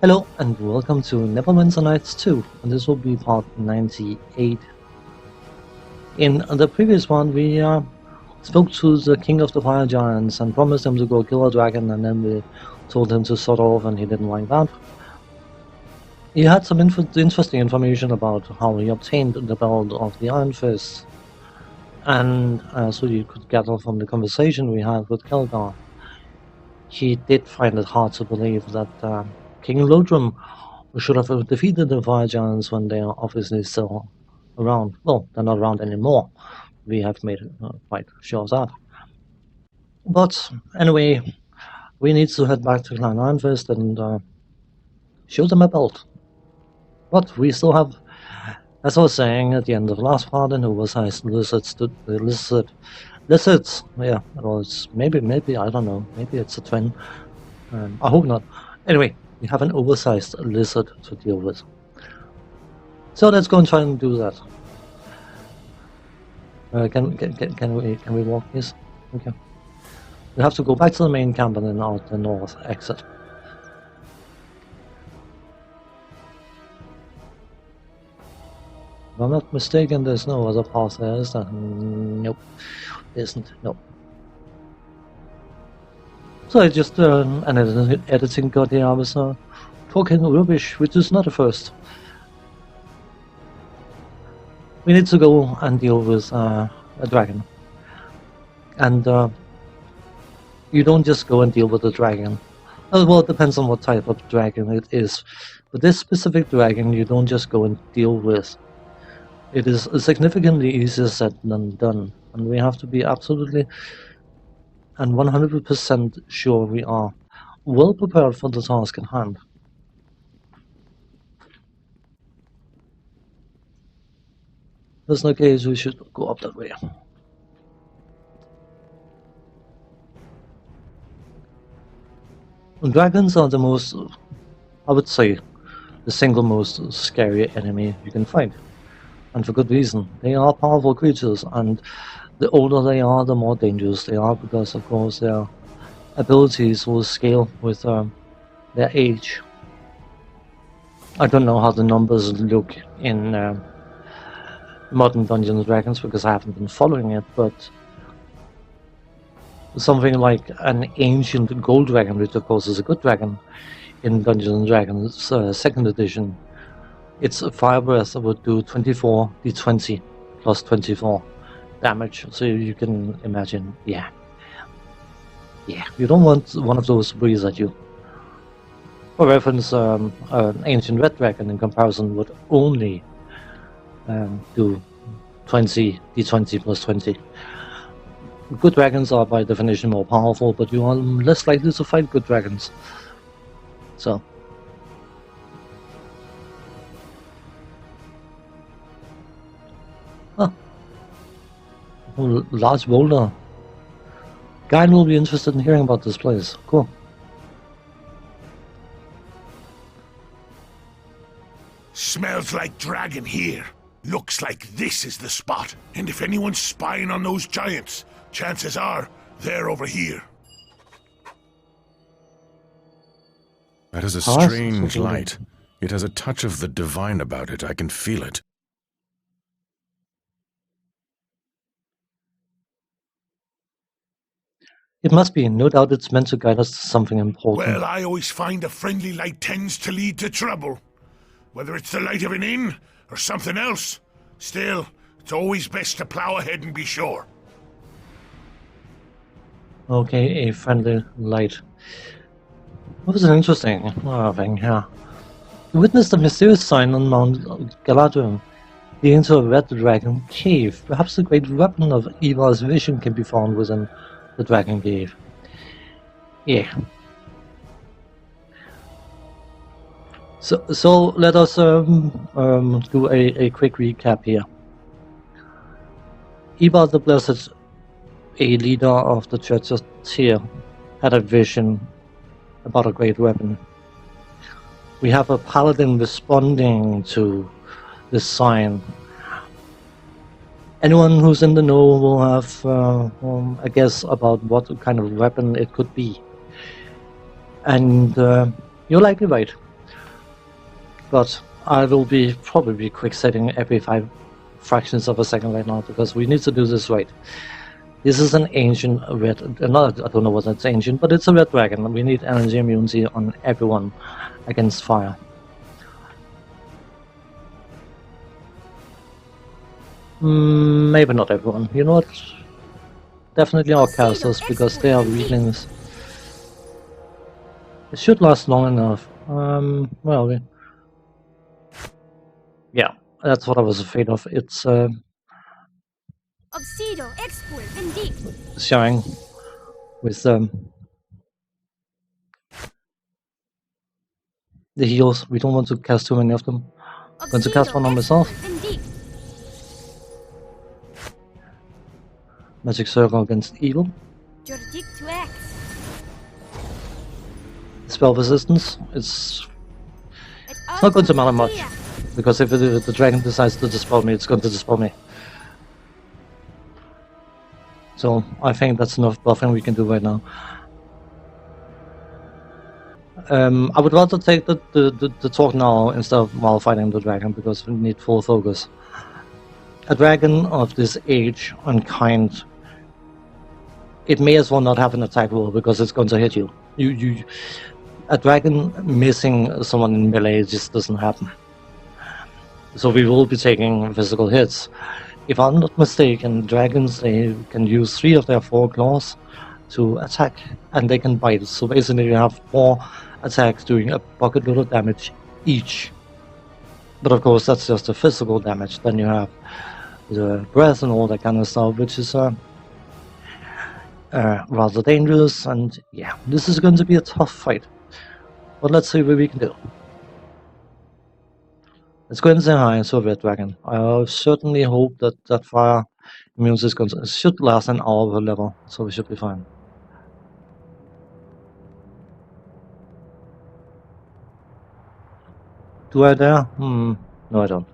Hello and welcome to Neverwinter Nights 2, and this will be part 98. In the previous one, we spoke to the king of the fire giants and promised him to go kill a dragon, and then we told him to sort off, and he didn't like that. He had some interesting information about how he obtained the belt of the Iron Fist, and so you could gather from the conversation we had with Kelgar. He did find it hard to believe that King Lodrum should have defeated the fire giants when they are obviously still around. Well, they're not around anymore. We have made quite sure of that. But anyway, we need to head back to Clan Ironfist and show them a belt. But we still have, as I was saying at the end of the last part, an oversized lizards. Yeah, well, it's maybe I don't know. Maybe it's a twin. I hope not. Anyway, we have an oversized lizard to deal with. So let's go and try and do that. Can we walk this? Okay. We have to go back to the main camp and then out the north exit. If I'm not mistaken, there's no other path there, is there? Nope. There isn't. Nope. So I just an editing got here. I was talking rubbish, which is not a first. We need to go and deal with a dragon. And you don't just go and deal with a dragon. Well, it depends on what type of dragon it is. But this specific dragon, you don't just go and deal with. It is significantly easier said than done. And we have to be absolutely and 100% sure we are well prepared for the task at hand. There's no case we should go up that way. Dragons are the most, I would say, the single most scary enemy you can fight. And for good reason. They are powerful creatures, and the older they are, the more dangerous they are, because of course their abilities will scale with their age. I don't know how the numbers look in modern Dungeons and Dragons because I haven't been following it, but something like an ancient gold dragon, which of course is a good dragon in Dungeons and Dragons 2nd edition, its fire breath would do 24 d20 plus 24 damage, so you can imagine, yeah, you don't want one of those to breathe at you. For reference, an ancient red dragon in comparison would only do 20 d20 plus 20. Good dragons are by definition more powerful, but you are less likely to fight good dragons. So. Huh. Large boulder. Guide will be interested in hearing about this place. Cool. Smells like dragon here. Looks like this is the spot. And if anyone's spying on those giants, chances are they're over here. That is a strange light. It has a touch of the divine about it. I can feel it. It must be. No doubt it's meant to guide us to something important. Well, I always find a friendly light tends to lead to trouble. Whether it's the light of an inn or something else. Still, it's always best to plow ahead and be sure. Okay, a friendly light. What was an interesting thing here? You witnessed a mysterious sign on Mount Galadrim, leading to a red dragon cave. Perhaps the great weapon of Eva's vision can be found within the dragon cave. Yeah. So let us do a quick recap here. Eva the Blessed, a leader of the Church of Tyr, had a vision about a great weapon. We have a paladin responding to this sign. Anyone who's in the know will have a guess about what kind of weapon it could be. And you're likely right. But I will be probably quick setting every 5 fractions of a second right now because we need to do this right. This is an ancient red, I don't know what it's ancient, but it's a red dragon. We need energy immunity on everyone against fire. Maybe not everyone. You know what? Definitely our casters, because they are weaklings. It should last long enough. Well, yeah, that's what I was afraid of. It's showing with the heals. We don't want to cast too many of them. I'm going to cast one on myself. Magic Circle against Evil. Spell resistance. It's not going to matter much, because if the dragon decides to dispel me, it's going to dispel me. So I think that's enough buffing we can do right now. I would rather take the talk now instead of while fighting the dragon, because we need full focus. A dragon of this age and kind, it may as well not have an attack roll because it's going to hit you. A dragon missing someone in melee just doesn't happen. So we will be taking physical hits. If I'm not mistaken, dragons, they can use 3 of their 4 claws to attack, and they can bite. So basically you have 4 attacks doing a bucket load of damage each. But of course that's just the physical damage. Then you have the breath and all that kind of stuff, which is rather dangerous, and yeah, this is going to be a tough fight. But let's see what we can do. Let's go and say hi to a red dragon. I certainly hope that that fire immune is going to, should last an hour per level, so we should be fine. Do I dare? No, I don't.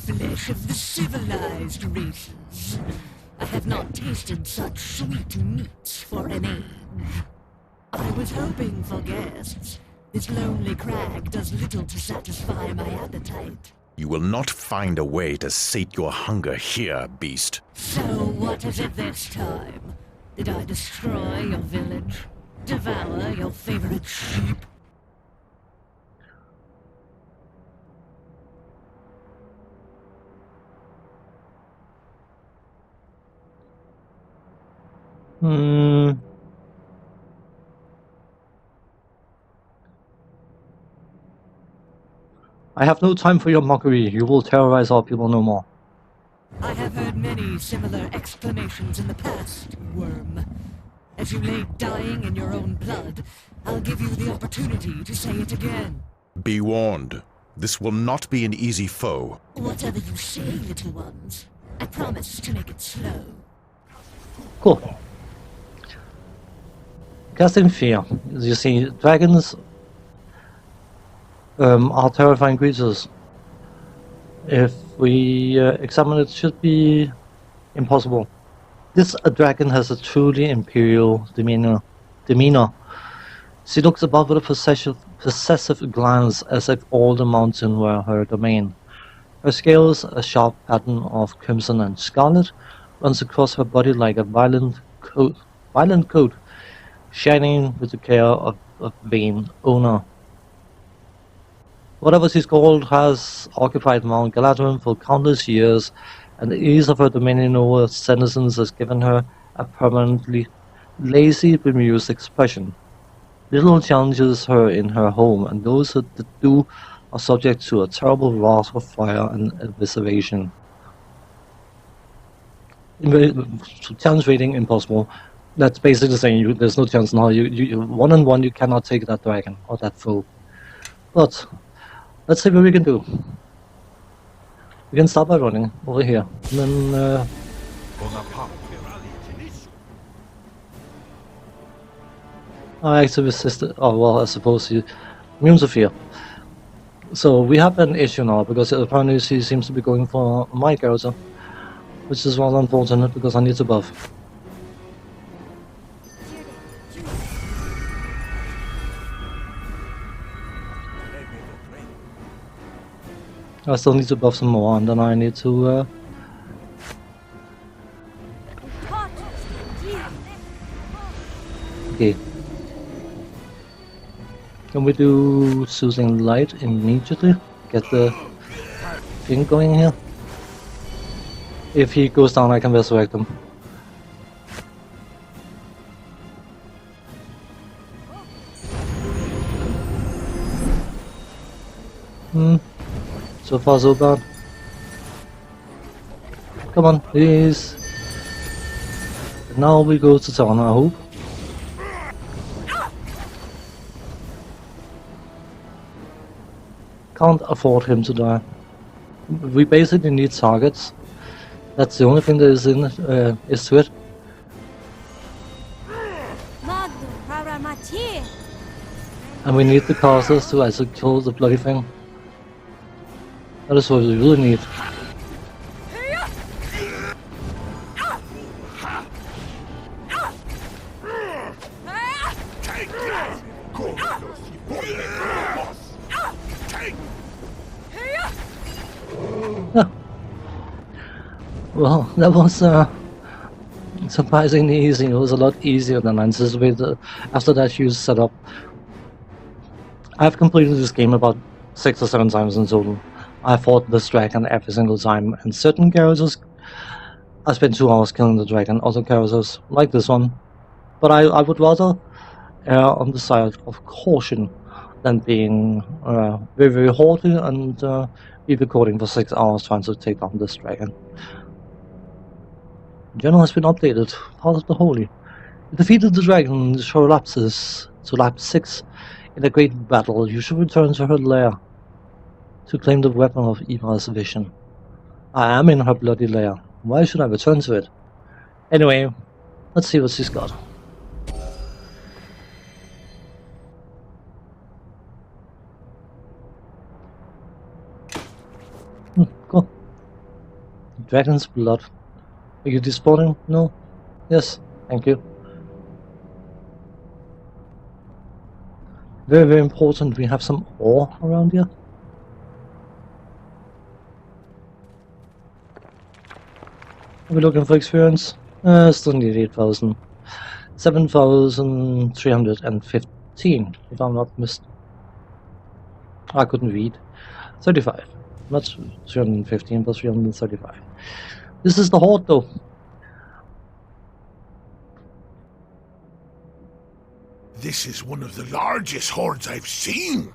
Flesh of the civilized races. I have not tasted such sweet meats for an age. I was hoping for guests. This lonely crag does little to satisfy my appetite. You will not find a way to sate your hunger here, beast. So what is it this time? Did I destroy your village? Devour your favorite sheep? I have no time for your mockery. You will terrorize our people no more. I have heard many similar exclamations in the past, worm. As you lay dying in your own blood, I'll give you the opportunity to say it again. Be warned. This will not be an easy foe. Whatever you say, little ones, I promise to make it slow. Cool. Casting Fear. You see, dragons are terrifying creatures. If we examine it, should be impossible. This dragon has a truly imperial demeanor. She looks above with a possessive glance, as if all the mountain were her domain. Her scales, a sharp pattern of crimson and scarlet, runs across her body like a violent coat, shining with the care of a vain owner. Whatever she's called has occupied Mount Galadrim for countless years, and the ease of her dominion over citizens has given her a permanently lazy, bemused expression. Little challenges her in her home, and those that do are subject to a terrible wrath of fire and evisceration. Chance rating impossible. That's basically saying there's no chance now. You 1-on-1 you cannot take that dragon or that foe. But let's see what we can do. We can start by running over here, and then I actually resisted. Oh well, I suppose you immune to fear. So we have an issue now because apparently she seems to be going for my character. which is rather unfortunate because I need to buff. I still need to buff some more, and then I need to okay. Can we do Soothing Light immediately? Get the thing going here? If he goes down, I can resurrect him. So far so bad. Come on, please. Now we go to town, I hope. Can't afford him to die. We basically need targets. That's the only thing that is in it, is to it. And we need the casters to actually kill the bloody thing. That is what we really need. Yeah. Well, that was surprisingly easy. It was a lot easier than anticipated after that huge setup. I've completed this game about 6 or 7 times in total. I fought this dragon every single time, and certain characters I spent 2 hours killing the dragon, other characters like this one. But I would rather err on the side of caution than being very, very haughty and be recording for 6 hours trying to take down this dragon. The journal has been updated. Part of the Holy. You defeated the dragon in the shore lapses to lap 6 in a great battle. You should return to her lair to claim the weapon of Eva's vision. I am in her bloody lair. Why should I return to it? Anyway, let's see what she's got. Cool. Dragon's blood. Are you despawning? No? Yes, thank you. Very, very important. We have some ore around here. Are we looking for experience? Still need 8,000. 7,315, if I'm not missed. I couldn't read. 35. Not 315, but 335. This is the horde, though. This is one of the largest hordes I've seen,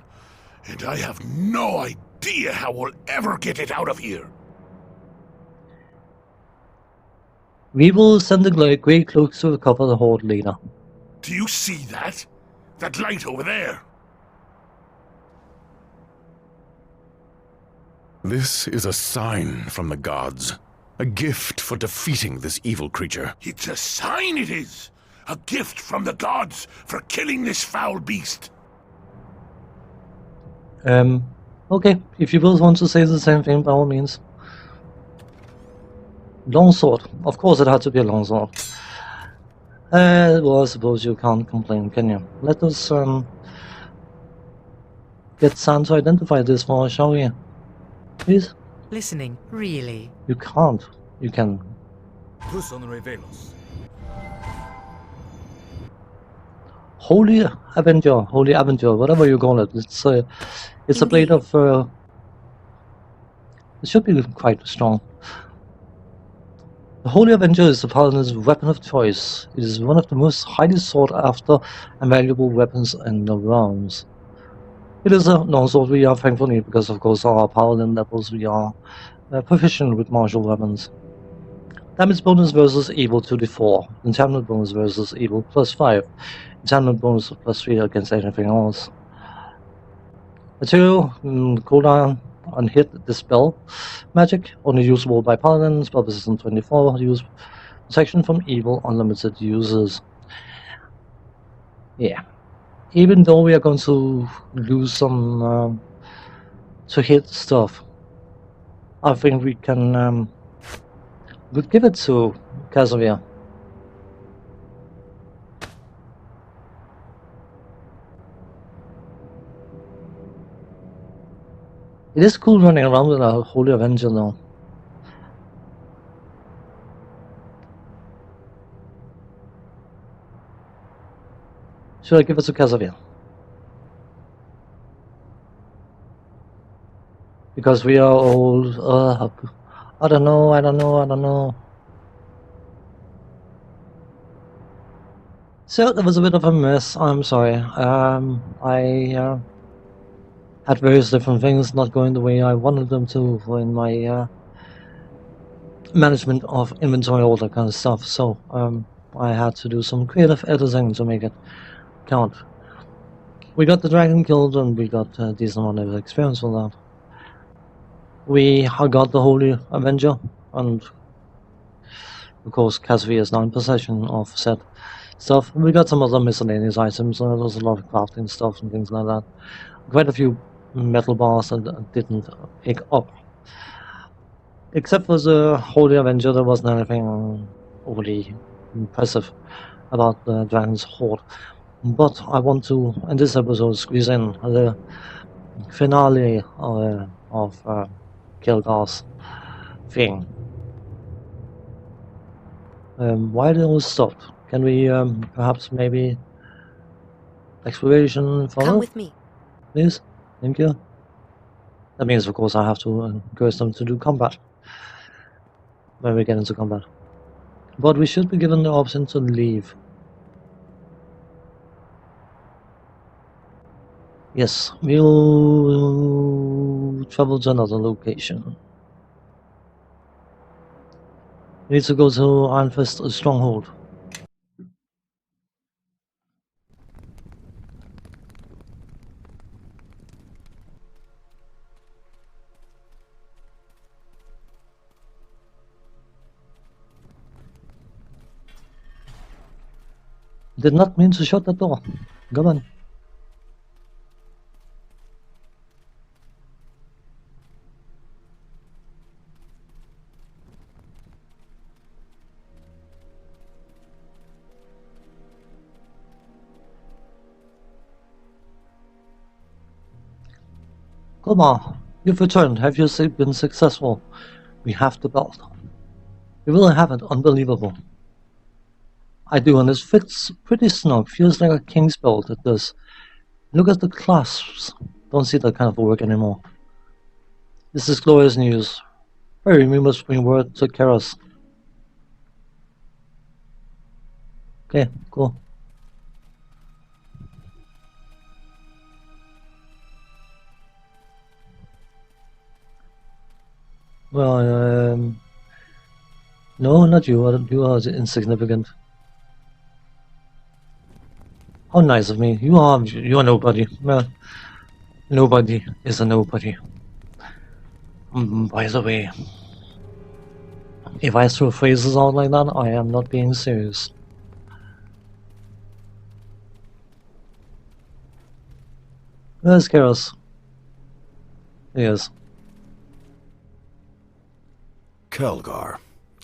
and I have no idea how we'll ever get it out of here. We will send the grey cloaks to recover the horde leader. Do you see that? That light over there? This is a sign from the gods. A gift for defeating this evil creature. It's a sign, it is! A gift from the gods for killing this foul beast. Okay, if you both want to say the same thing, by all means. Longsword. Of course it had to be a longsword. Well, I suppose you can't complain, can you? Let us, get Sam to identify this for us, shall we? Please? Listening, really? You can't. You can. Holy Avenger, whatever you call it. It's a blade of. It should be quite strong. The Holy Avenger is the paladin's weapon of choice. It is one of the most highly sought after and valuable weapons in the realms. It is a longsword we are thankfully, because of course our paladin levels we are proficient with martial weapons. Damage bonus versus evil 2d4. Enchantment bonus versus evil +5. Enchantment bonus +3 against anything else. Material cooldown on hit dispel magic, only usable by paladins. Spell resistance 24. Use protection from evil, unlimited users. Yeah. Even though we are going to lose some to hit stuff, I think we can Good, give it to Casimir. It is cool running around with a Holy Avenger now. Should I give it to Casimir? Because we are old. I don't know. So that was a bit of a mess. I'm sorry. I had various different things not going the way I wanted them to in my management of inventory, all that kind of stuff. So I had to do some creative editing to make it count. We got the dragon killed, and we got a decent amount of experience for that. We got the Holy Avenger, and of course Casimir is now in possession of said stuff. We got some other miscellaneous items, and there was a lot of crafting stuff and things like that. Quite a few metal bars that I didn't pick up. Except for the Holy Avenger, there wasn't anything overly impressive about the Dragon's Horde. But I want to, in this episode, squeeze in the finale of Kilgar's thing. Why did it all stop? Can we perhaps maybe exploration follow? Come with me. Please? Thank you. That means, of course, I have to encourage them to do combat when we get into combat. But we should be given the option to leave. Yes, we'll travel to another location. We need to go to Ironfist Stronghold. Did not mean to shut the door. Come on. Come on, you've returned. Have you been successful? We have the belt. We really have it. Unbelievable. I do, and it fits pretty snug. Feels like a king's belt, it does. Look at the clasps. Don't see that kind of work anymore. This is glorious news. Hurry, we must bring word to Keras. Okay, cool. Well, no, not you. You are insignificant. How nice of me. You are nobody. Well, nobody is a nobody. By the way, if I throw phrases out like that, I am not being serious. Where's Keras? Yes. Kelgar,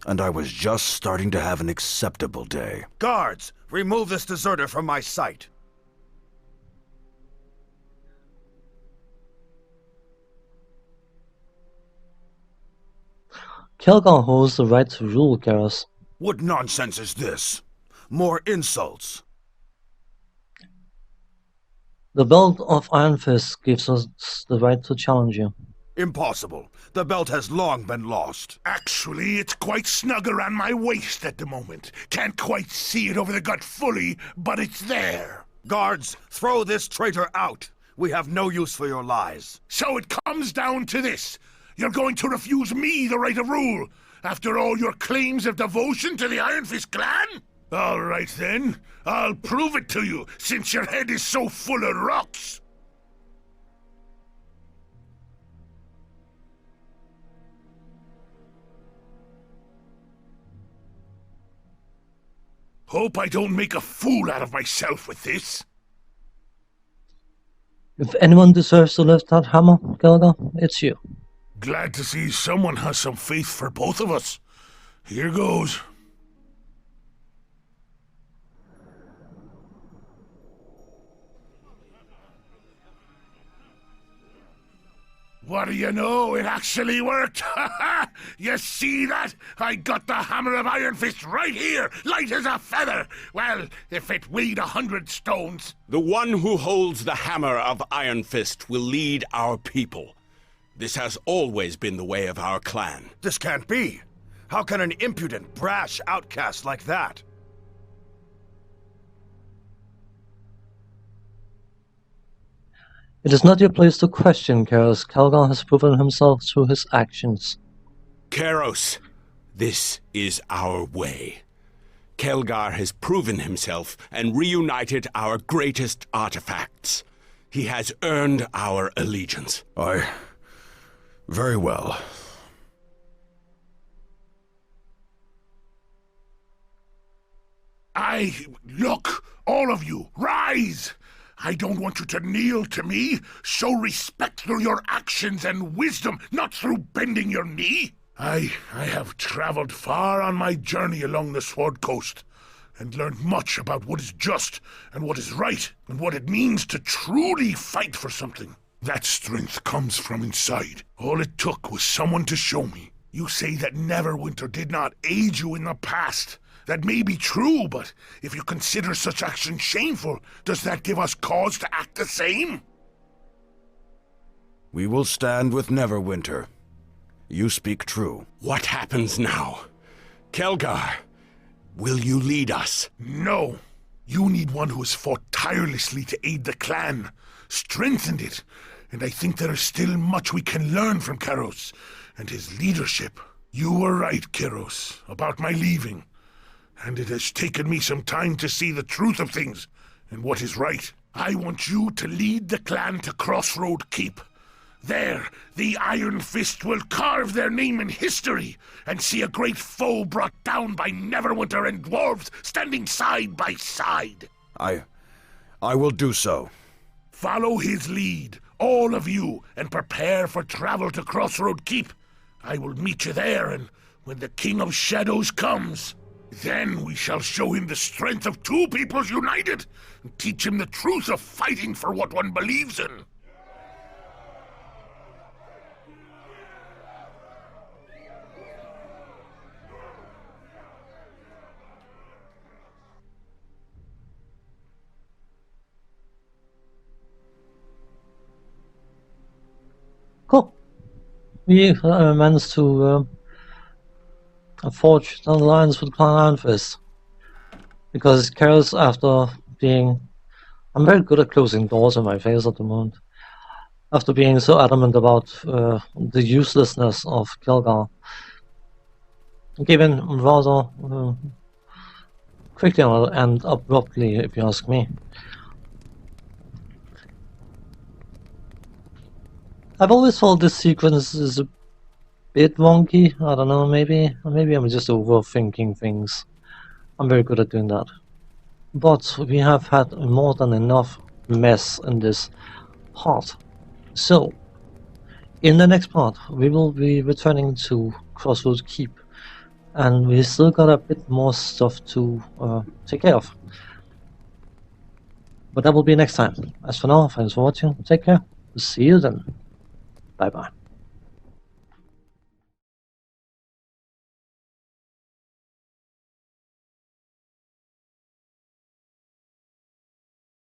and I was just starting to have an acceptable day. Guards, remove this deserter from my sight. Kelgar holds the right to rule, Keras. What nonsense is this? More insults. The belt of Iron Fist gives us the right to challenge you. Impossible. The belt has long been lost. Actually, it's quite snug around my waist at the moment. Can't quite see it over the gut fully, but it's there. Guards, throw this traitor out. We have no use for your lies. So it comes down to this. You're going to refuse me the right of rule, after all your claims of devotion to the Iron Fist clan? All right then, I'll prove it to you, since your head is so full of rocks. Hope I don't make a fool out of myself with this. If anyone deserves to lift that hammer, Kelgar, it's you. Glad to see someone has some faith for both of us. Here goes. What do you know? It actually worked! You see that? I got the hammer of Iron Fist right here, light as a feather! Well, if it weighed 100 stones. The one who holds the hammer of Iron Fist will lead our people. This has always been the way of our clan. This can't be. How can an impudent, brash outcast like that? It is not your place to question Karos. Kelgar has proven himself through his actions. Karos, this is our way. Kelgar has proven himself and reunited our greatest artifacts. He has earned our allegiance. Very well. Look, all of you, rise! I don't want you to kneel to me. Show respect through your actions and wisdom, not through bending your knee. I have traveled far on my journey along the Sword Coast and learned much about what is just and what is right and what it means to truly fight for something. That strength comes from inside. All it took was someone to show me. You say that Neverwinter did not aid you in the past. That may be true, but if you consider such action shameful, does that give us cause to act the same? We will stand with Neverwinter. You speak true. What happens now? Kelgar, will you lead us? No. You need one who has fought tirelessly to aid the clan, strengthened it, and I think there is still much we can learn from Karos and his leadership. You were right, Karos, about my leaving. And it has taken me some time to see the truth of things and what is right. I want you to lead the clan to Crossroad Keep. There, the Iron Fist will carve their name in history and see a great foe brought down by Neverwinter and dwarves standing side by side. I will do so. Follow his lead, all of you, and prepare for travel to Crossroad Keep. I will meet you there, and when the King of Shadows comes, then we shall show him the strength of two peoples united and teach him the truth of fighting for what one believes in. Cool. We managed to forge an alliance with Clan Iron Fist. Because Karos, after being... I'm very good at closing doors in my face at the moment. After being so adamant about the uselessness of Kelgar, gave in rather quickly and abruptly, if you ask me. I've always felt this sequence is a bit wonky. I don't know, maybe I'm just overthinking things. I'm very good at doing that. But we have had more than enough mess in this part. So, in the next part, we will be returning to Crossroads Keep. And we still got a bit more stuff to take care of. But that will be next time. As for now, thanks for watching. Take care. See you then. Bye bye.